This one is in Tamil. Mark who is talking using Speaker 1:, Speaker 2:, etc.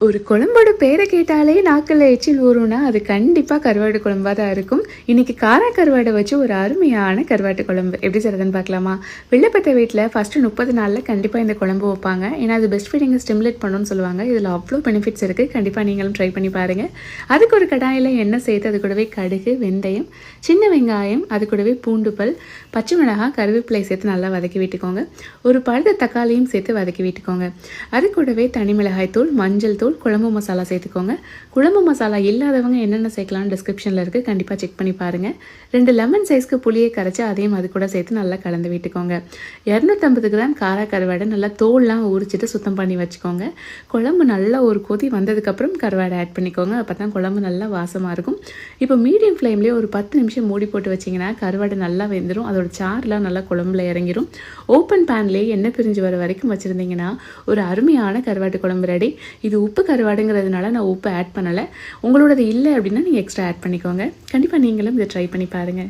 Speaker 1: ஒரு குழம்போட பேரை கேட்டாலே நாக்கில் எச்சில் ஊறும்னா அது கண்டிப்பாக கருவாடு குழம்பாக தான் இருக்கும். இன்றைக்கி கருவாடை வச்சு ஒரு அருமையான கருவாட்டு குழம்பு எப்படி செய்கிறதுன்னு பார்க்கலாமா? வெள்ளப்பட்ட வீட்டில் ஃபஸ்ட்டு 30 நாளில் கண்டிப்பாக இந்த குழம்பு வைப்பாங்க. ஏன்னா அது பெஸ்ட் ஃபீடிங்கை ஸ்டிமுலேட் பண்ணணும்னு சொல்லுவாங்க. இதில் அவ்வளோ பெனிஃபிட்ஸ் இருக்குது. கண்டிப்பாக நீங்களும் ட்ரை பண்ணி பாருங்கள். அதுக்கு ஒரு கடாயில் எண்ணெய் சேர்த்து அது கூடவே கடுகு, வெந்தயம், சின்ன வெங்காயம், அது கூடவே பூண்டு பல், பச்சை மிளகாய், கருவேப்பிலை சேர்த்து நல்லா வதக்கி விட்டுக்கோங்க. ஒரு பழுத்த தக்காளியும் சேர்த்து வதக்கி விட்டுக்கோங்க. அது கூடவே தனி மிளகாய் தூள், மஞ்சள் தூள், குழம்பு மசாலா சேர்த்துக்கோங்க. குழம்பு மசாலா இல்லாதவங்க என்னென்ன சேர்க்கலாம்னு டிஸ்கிரிப்ஷனில் இருக்குது, கண்டிப்பாக செக் பண்ணி பாருங்கள். 2 லெமன் சைஸ்க்கு புளியை கரைச்சி அதையும் அது கூட சேர்த்து நல்லா கலந்து விட்டுக்கோங்க. 250 கிராம் கருவாடை நல்லா தோல்லாம் உரிச்சிட்டு சுத்தம் பண்ணி வச்சுக்கோங்க. குழம்பு நல்லா ஒரு கொதி வந்ததுக்கப்புறம் கருவாடை ஆட் பண்ணிக்கோங்க. அப்போ தான் குழம்பு நல்லா வாசமாக இருக்கும். இப்போ மீடியம் ஃப்ளேம்லேயே ஒரு 10 நிமிஷம் மூடி போட்டு வச்சிங்கன்னா கருவாடை நல்லா வெந்துடும். அதோட சாறுலாம் நல்லா குழம்புல இறங்கிடும். ஓப்பன் பேன்லேயே எண்ணெய் பிரிஞ்சு வர வரைக்கும் வச்சுருந்தீங்கன்னா ஒரு அருமையான கருவாட்டு குழம்பு ரெடி. இது உப்பு கருவாடுங்கிறதுனால நான் உப்பு ஆட் பண்ணலை. உங்களோடது இல்லை அப்படின்னா நீங்கள் எக்ஸ்ட்ரா ஆட் பண்ணிக்கோங்க. கண்டிப்பாக நீங்களும் இதை ட்ரை பண்ணி பாருங்கள்.